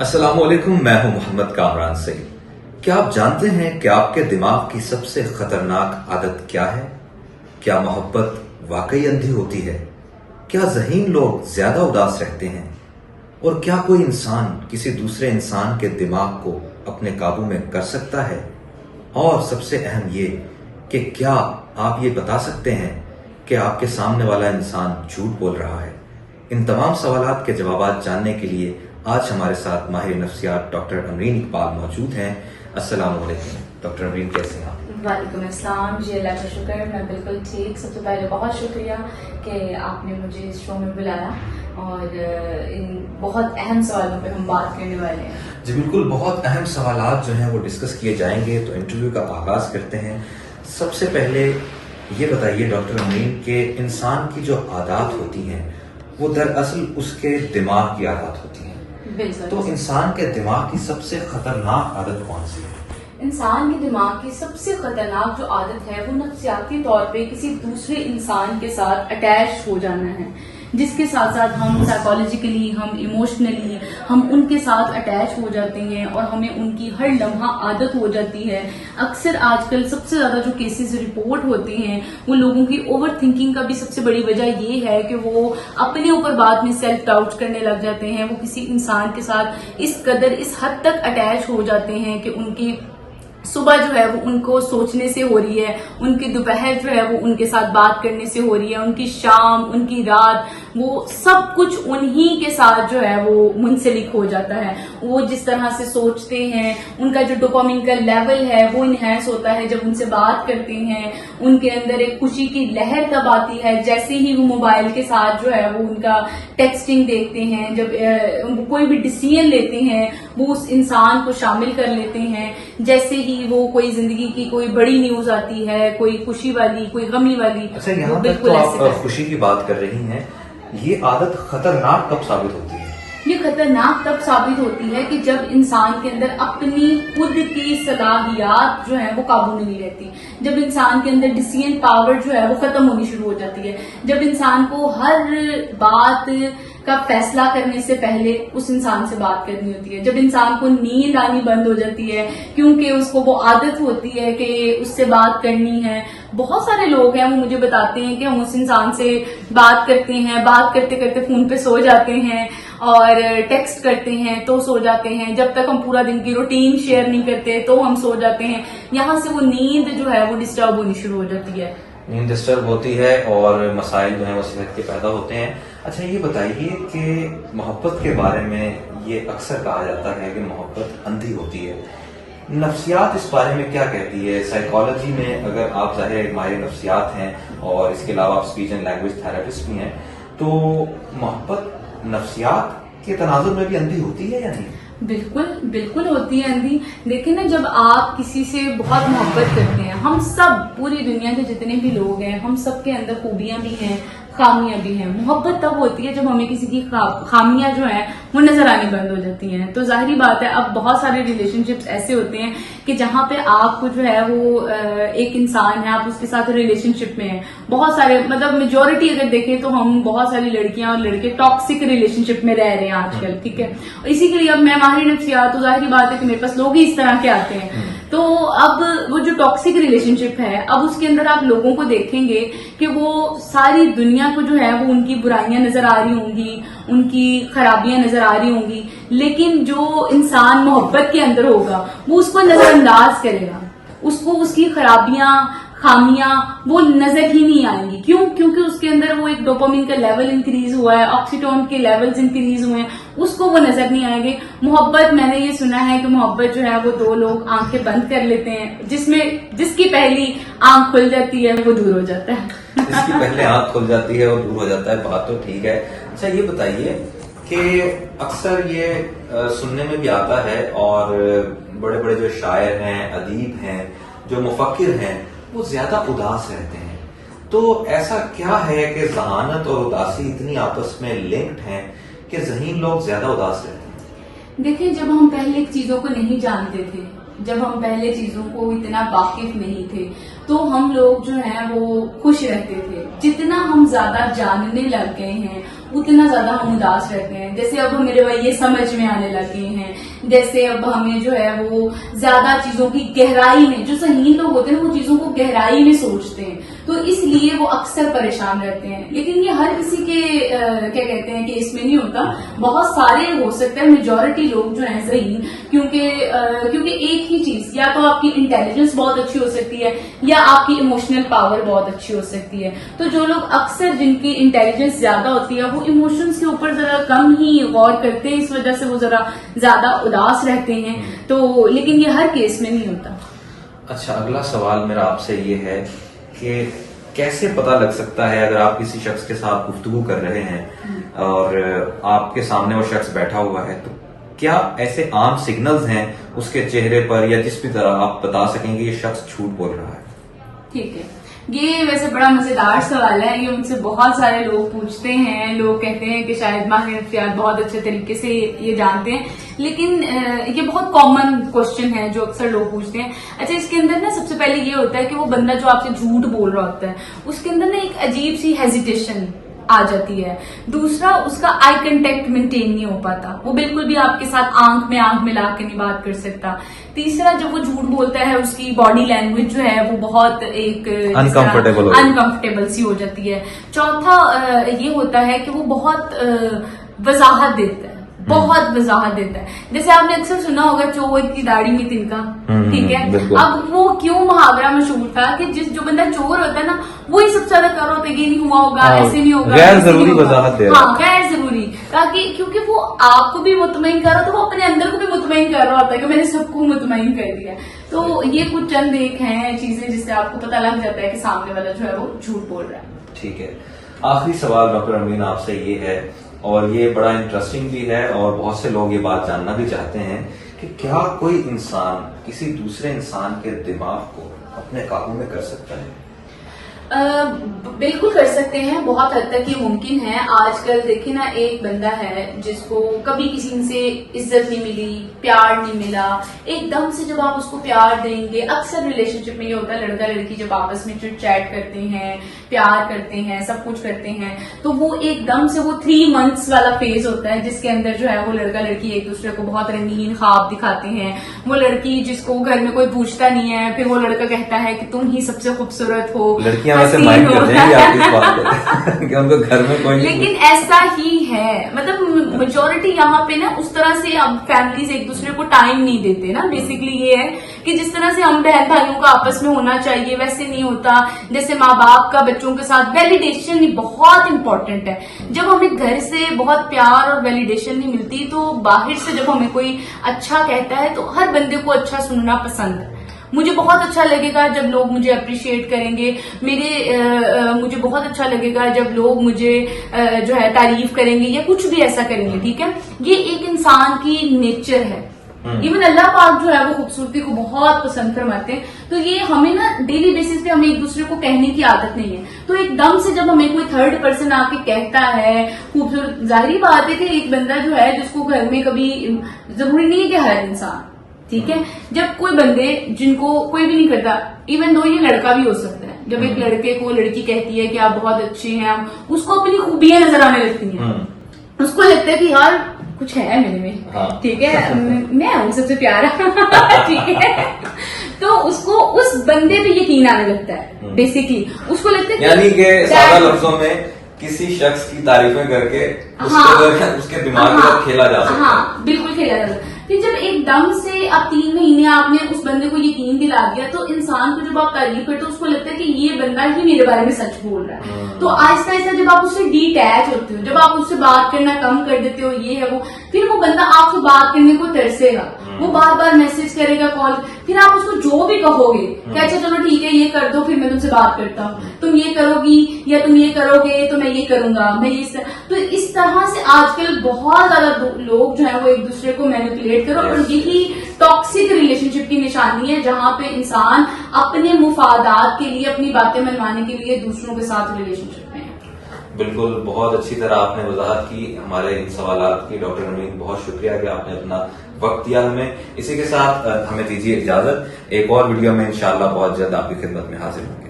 السلام علیکم، میں ہوں محمد کامران سعید۔ کیا آپ جانتے ہیں کہ آپ کے دماغ کی سب سے خطرناک عادت کیا ہے؟ کیا محبت واقعی اندھی ہوتی ہے؟ کیا ذہین لوگ زیادہ اداس رہتے ہیں؟ اور کیا کوئی انسان کسی دوسرے انسان کے دماغ کو اپنے قابو میں کر سکتا ہے؟ اور سب سے اہم یہ کہ کیا آپ یہ بتا سکتے ہیں کہ آپ کے سامنے والا انسان جھوٹ بول رہا ہے؟ ان تمام سوالات کے جوابات جاننے کے لیے آج ہمارے ساتھ ماہر نفسیات ڈاکٹر امرین اقبال موجود ہیں۔ السلام علیکم ڈاکٹر امرین، کیسے ہیں آپ؟ وعلیکم السلام جی، اللہ کا شکر، میں بالکل ٹھیک۔ سب سے پہلے بہت شکریہ کہ آپ نے مجھے اس شو میں بلایا اور ان بہت اہم سوالوں پہ ہم بات کرنے والے ہیں۔ جی بالکل، بہت اہم سوالات جو ہیں وہ ڈسکس کیے جائیں گے، تو انٹرویو کا آغاز کرتے ہیں۔ سب سے پہلے یہ بتائیے ڈاکٹر امرین کہ انسان کی جو عادات ہوتی ہیں وہ دراصل اس کے دماغ کی عادات ہوتی ہیں۔ بالکل، تو انسان کے دماغ کی سب سے خطرناک عادت کون سی ہے؟ انسان کے دماغ کی سب سے خطرناک جو عادت ہے وہ نفسیاتی طور پہ کسی دوسرے انسان کے ساتھ اٹیچ ہو جانا ہے، جس کے ساتھ ساتھ ہم سائیکالوجیکلی، ہم ایموشنلی ہم ان کے ساتھ اٹیچ ہو جاتے ہیں اور ہمیں ان کی ہر لمحہ عادت ہو جاتی ہے۔ اکثر آج کل سب سے زیادہ جو کیسز رپورٹ ہوتے ہیں وہ لوگوں کی اوور تھنکنگ کا بھی سب سے بڑی وجہ یہ ہے کہ وہ اپنے اوپر بعد میں سیلف ڈاؤٹ کرنے لگ جاتے ہیں۔ وہ کسی انسان کے ساتھ اس قدر اس حد تک اٹیچ ہو جاتے ہیں کہ ان کی صبح جو ہے وہ ان کو سوچنے سے ہو رہی ہے، ان کی دوپہر جو ہے وہ ان کے ساتھ بات کرنے سے ہو رہی ہے، ان کی شام، ان کی رات، وہ سب کچھ انہی کے ساتھ جو ہے وہ منسلک ہو جاتا ہے۔ وہ جس طرح سے سوچتے ہیں، ان کا جو ڈوپامین کا لیول ہے وہ انہینس ہوتا ہے جب ان سے بات کرتے ہیں۔ ان کے اندر ایک خوشی کی لہر تب آتی ہے جیسے ہی وہ موبائل کے ساتھ جو ہے وہ ان کا ٹیکسٹنگ دیکھتے ہیں، جب کوئی بھی ڈیسیژن لیتے ہیں وہ اس انسان کو شامل کر لیتے ہیں۔ جیسے ہی وہ کوئی زندگی کی کوئی بڑی نیوز آتی ہے، کوئی خوشی والی، کوئی غمی والی، اچھا، یہاں تک تو آپ خوشی کی بات کر رہی ہیں، یہ عادت خطرناک کب ثابت ہوتی ہے؟ یہ خطرناک تب ثابت ہوتی ہے کہ جب انسان کے اندر اپنی خود کی صلاحیات جو ہے وہ قابو میں نہیں رہتی، جب انسان کے اندر ڈیسیژن پاور جو ہے وہ ختم ہونی شروع ہو جاتی ہے، جب انسان کو ہر بات کا فیصلہ کرنے سے پہلے اس انسان سے بات کرنی ہوتی ہے، جب انسان کو نیند آنی بند ہو جاتی ہے کیونکہ اس کو وہ عادت ہوتی ہے کہ اس سے بات کرنی ہے۔ بہت سارے لوگ ہیں وہ مجھے بتاتے ہیں کہ ہم اس انسان سے بات کرتے ہیں، بات کرتے کرتے فون پہ سو جاتے ہیں اور ٹیکسٹ کرتے ہیں تو سو جاتے ہیں، جب تک ہم پورا دن کی روٹین شیئر نہیں کرتے تو ہم سو جاتے ہیں۔ یہاں سے وہ نیند جو ہے وہ ڈسٹرب ہونی شروع ہو جاتی ہے، نیند ڈسٹرب ہوتی ہے اور مسائل جو ہیں وہ صحت کے پیدا ہوتے ہیں۔ اچھا یہ بتائیے کہ محبت کے بارے میں یہ اکثر کہا جاتا ہے کہ محبت اندھی ہوتی ہے، نفسیات اس بارے میں کیا کہتی ہے؟ سائیکالوجی میں اگر آپ ظاہر ماہر نفسیات ہیں اور اس کے علاوہ آپ اسپیچ اینڈ لینگویج تھراپسٹ بھی ہیں، تو محبت نفسیات کے تناظر میں بھی اندھی ہوتی ہے یا نہیں؟ بالکل بالکل ہوتی ہے اندھی۔ دیکھیں نا، جب آپ کسی سے بہت محبت کرتے ہیں، ہم سب پوری دنیا کے جتنے بھی لوگ ہیں ہم سب کے اندر خوبیاں بھی ہیں، خامیاں بھی ہیں۔ محبت تب ہوتی ہے جب ہمیں کسی کی خامیاں جو ہیں وہ نظر آنی بند ہو جاتی ہیں۔ تو ظاہری بات ہے اب بہت سارے ریلیشن شپس ایسے ہوتے ہیں کہ جہاں پہ آپ کو جو ہے وہ ایک انسان ہے، آپ اس کے ساتھ ریلیشن شپ میں ہیں، بہت سارے مطلب میجورٹی اگر دیکھیں تو ہم بہت ساری لڑکیاں اور لڑکے ٹاکسک ریلیشن شپ میں رہ رہے ہیں آج کل، ٹھیک ہے۔ اور اسی کے لیے اب میں ماہر نفسیات، تو ظاہری بات ہے کہ میرے پاس لوگ ہی اس طرح کے آتے ہیں۔ تو اب وہ جو ٹاکسک ریلیشن شپ ہے، اب اس کے اندر آپ لوگوں کو دیکھیں گے کہ وہ ساری دنیا کو جو ہے وہ ان کی برائیاں نظر آ رہی ہوں گی، ان کی خرابیاں نظر آ رہی ہوں گی، لیکن جو انسان محبت کے اندر ہوگا وہ اس کو نظر انداز کرے گا، اس کو اس کی خرابیاں، خامیاں وہ نظر ہی نہیں آئیں گی۔ کیوں؟ کیونکہ اس کے اندر وہ ایک ڈوپامین کا لیول انکریز ہوا ہے، آکسیٹون کے لیولز انکریز ہوئے ہیں، اس کو وہ نظر نہیں آئیں گے۔ محبت، میں نے یہ سنا ہے کہ محبت جو ہے وہ دو لوگ آنکھیں بند کر لیتے ہیں، جس کی پہلی آنکھ کھل جاتی ہے وہ دور ہو جاتا ہے، جس کی پہلے آنکھ کھل جاتی ہے اور دور ہو جاتا ہے، بات تو ٹھیک ہے۔ اچھا یہ بتائیے کہ اکثر یہ سننے میں بھی آتا ہے اور بڑے بڑے جو شاعر ہیں، ادیب ہیں، جو مفکر ہیں، وہ زیادہ اداس رہتے ہیں۔ تو ایسا کیا ہے کہ ذہانت اور اداسی اتنی آپس میں لنکڈ ہیں کہ ذہین لوگ زیادہ اداس رہتے ہیں؟ دیکھیں، جب ہم پہلے چیزوں کو نہیں جانتے تھے، جب ہم پہلے چیزوں کو اتنا واقف نہیں تھے تو ہم لوگ جو ہیں وہ خوش رہتے تھے۔ جتنا ہم زیادہ جاننے لگ گئے ہیں اتنا زیادہ ہم اداس رہتے ہیں. جیسے اب ہمیں رویے سمجھ میں آنے لگے ہیں, جیسے اب ہمیں جو ہے وہ زیادہ چیزوں کی گہرائی میں, جو ذہین لوگ ہوتے ہیں وہ چیزوں کو گہرائی میں سوچتے ہیں, تو اس لیے وہ اکثر پریشان رہتے ہیں. لیکن یہ ہر کسی کے کیا کہتے ہیں کہ اس میں نہیں ہوتا, بہت سارے ہو سکتے ہیں, میجورٹی لوگ جو ہیں ذہین, کیونکہ ایک ہی چیز, یا تو آپ کی انٹیلیجنس بہت اچھی ہو سکتی ہے یا آپ کی ایموشنل پاور بہت اچھی ہو سکتی ہے. تو جو لوگ اکثر جن کی انٹیلیجنس زیادہ ہوتی ہے وہ ایموشنس کے اوپر ذرا کم ہی غور کرتے ہیں, اس وجہ سے وہ ذرا زیادہ اداس رہتے ہیں. تو لیکن یہ ہر کیس میں نہیں ہوتا. اچھا, اگلا سوال میرا آپ سے یہ ہے کہ کیسے پتا لگ سکتا ہے اگر آپ کسی شخص کے ساتھ گفتگو کر رہے ہیں اور آپ کے سامنے وہ شخص بیٹھا ہوا ہے, تو کیا ایسے عام سگنلز ہیں اس کے چہرے پر یا جس بھی طرح آپ بتا سکیں گے یہ شخص جھوٹ بول رہا ہے؟ ٹھیک ہے, یہ ویسے بڑا مزیدار سوال ہے. یہ مجھ سے بہت سارے لوگ پوچھتے ہیں. لوگ کہتے ہیں کہ شاید ماہر نفسیات بہت اچھے طریقے سے یہ جانتے ہیں, لیکن یہ بہت کامن کوشچن ہے جو اکثر لوگ پوچھتے ہیں. اچھا, اس کے اندر نا سب سے پہلے یہ ہوتا ہے کہ وہ بندہ جو آپ سے جھوٹ بول رہا ہوتا ہے اس کے اندر نا ایک عجیب سی ہیزیٹیشن آ جاتی ہے. دوسرا, اس کا آئی کنٹیکٹ مینٹین نہیں ہو پاتا, وہ بالکل بھی آپ کے ساتھ آنکھ میں آنکھ ملا کے نہیں بات کر سکتا. تیسرا, جب وہ جھوٹ بولتا ہے اس کی باڈی لینگویج جو ہے وہ بہت ایک انکمفرٹیبل سی ہو جاتی ہے. چوتھا یہ ہوتا ہے کہ وہ بہت وضاحت دیتا ہے, بہت وضاحت دیتا ہے. جیسے آپ نے اکثر سنا ہوگا چور کی داڑھی میں تنکا, ٹھیک ہے. اب وہ کیوں محاورہ مشہور تھا کہ جو بندہ چور ہوتا ہے نا وہی سب سے زیادہ کر رہا ہوتا ہے, یہ نہیں ہوا ہوگا, ایسے نہیں ہوگا, غیر ضروری وضاحت دے رہا. ہاں, غیر ضروری, تاکہ کیونکہ وہ آپ کو بھی مطمئن کر رہا تھا, وہ اپنے اندر کو بھی مطمئن کر رہا ہوتا ہے کہ میں نے سب کو مطمئن کر دیا. تو یہ کچھ چند ایک ہیں چیزیں جس سے آپ کو پتہ لگ جاتا ہے کہ سامنے والا جو ہے وہ جھوٹ بول رہا ہے. ٹھیک ہے, آخری سوال ڈاکٹر امین آپ سے یہ ہے, اور یہ بڑا انٹرسٹنگ بھی ہے اور بہت سے لوگ یہ بات جاننا بھی چاہتے ہیں کہ کیا کوئی انسان کسی دوسرے انسان کے دماغ کو اپنے قابو میں کر سکتا ہے؟ بالکل کر سکتے ہیں, بہت حد تک یہ ممکن ہے. آج کل دیکھیں نا, ایک بندہ ہے جس کو کبھی کسی سے عزت نہیں ملی, پیار نہیں ملا, ایک دم سے جب آپ اس کو پیار دیں گے, اکثر ریلیشن شپ میں یہ ہوتا ہے لڑکا لڑکی جب آپس میں چٹ چیٹ کرتے ہیں, پیار کرتے ہیں, سب کچھ کرتے ہیں, تو وہ ایک دم سے وہ 3 months والا فیز ہوتا ہے جس کے اندر جو ہے وہ لڑکا لڑکی ایک دوسرے کو بہت رنگین خواب دکھاتے ہیں. وہ لڑکی جس کو گھر میں کوئی پوچھتا نہیں ہے, پھر وہ لڑکا کہتا ہے کہ تم ہی سب سے خوبصورت ہو. لڑکیاں ویسے مائنڈ کرتے ہیں آپ اس بات کو کہ ان کو گھر میں کوئی, لیکن ایسا ہی ہے. مطلب میجورٹی یہاں پہ نا اس طرح سے اب فیملیز ایک دوسرے کو ٹائم نہیں دیتے نا. بیسکلی یہ ہے کہ جس طرح سے ہم بہن بھائیوں کا آپس میں ہونا چاہیے ویسے نہیں ہوتا. جیسے ماں باپ کا بچوں کے ساتھ ویلیڈیشن بہت امپورٹنٹ ہے. جب ہمیں گھر سے بہت پیار اور ویلیڈیشن نہیں ملتی, تو باہر سے جب ہمیں کوئی اچھا کہتا ہے تو ہر بندے کو اچھا سننا پسند ہے. مجھے بہت اچھا لگے گا جب لوگ مجھے اپریشیٹ کریں گے, مجھے بہت اچھا لگے گا جب لوگ مجھے جو ہے تعریف کریں گے یا کچھ بھی ایسا کریں گے. ٹھیک ہے, یہ ایک انسان کی نیچر ہے. ایون اللہ پاک جو ہے وہ خوبصورتی کو بہت پسند فرماتے ہیں. تو یہ ہمیں نا ڈیلی بیسس پہ ہمیں ایک دوسرے کو کہنے کی عادت نہیں ہے. تو ایک دم سے جب ہمیں کوئی تھرڈ پرسن آ کے کہتا ہے خوبصورت, ظاہری بات ہے کہ ایک بندہ جو ہے جس کو گھر میں کبھی, ضروری نہیں ہے کہ ہر انسان, ٹھیک ہے, جب کوئی بندے جن کو کوئی بھی نہیں کرتا, ایون دو یہ لڑکا بھی ہو سکتا ہے, جب ایک لڑکے کو لڑکی کہتی ہے کہ آپ بہت اچھے ہیں, اس کو اپنی خوبیاں نظر آنے لگتی ہیں, اس کو لگتا ہے کہ یار کچھ ہے میرے میں, ٹھیک ہے, میں ہوں سب سے پیارا, ٹھیک ہے. تو اس کو اس بندے پہ یقین آنے لگتا ہے. بیسکلی اس کو لگتا ہے یعنی کہ سادہ لفظوں میں کسی شخص کی تعریفیں کر کے اس کے دماغ میں کھیلا جا سکتا ہے. ہاں بالکل کھیلا جا سکتا ہے. پھر جب ایک دم سے اب 3 مہینے آپ نے اس بندے کو یقین دلا دیا, تو انسان کو جب آپ تعریف کرتے اس کو لگتا ہے کہ یہ بندہ ہی میرے بارے میں سچ بول رہا ہے. تو آہستہ آہستہ جب آپ اس سے ڈیٹیچ ہوتے ہو, جب آپ اس سے بات کرنا کم کر دیتے ہو, یہ ہے وہ, پھر وہ بندہ آپ سے بات کرنے کو ترسے گا, وہ بار بار میسج کرے گا, کال, پھر آپ اس کو جو بھی کہو گے کہ اچھا چلو ٹھیک ہے یہ کر دو, پھر میں تم سے بات کرتا ہوں, تم یہ کرو گی یا تم یہ کرو گے تو میں یہ کروں گا, میں یہ. تو اس طرح سے آج کل بہت زیادہ لوگ جو ہے وہ ایک دوسرے کو مینیپولیٹ کرو, اور یہی ٹاکسک ریلیشن شپ کی نشانی ہے جہاں پہ انسان اپنے مفادات کے لیے, اپنی باتیں منوانے کے لیے دوسروں کے ساتھ ریلیشن شپ میں ہے. بالکل, بہت اچھی طرح آپ نے وضاحت کی ہمارے ان سوالات کی. ڈاکٹر امین بہت شکریہ کہ آپ نے اپنا وقت دیا ہمیں. اسی کے ساتھ ہمیں دیجیے اجازت, ایک اور ویڈیو میں انشاءاللہ بہت جلد آپ کی خدمت میں حاضر ہوں گے.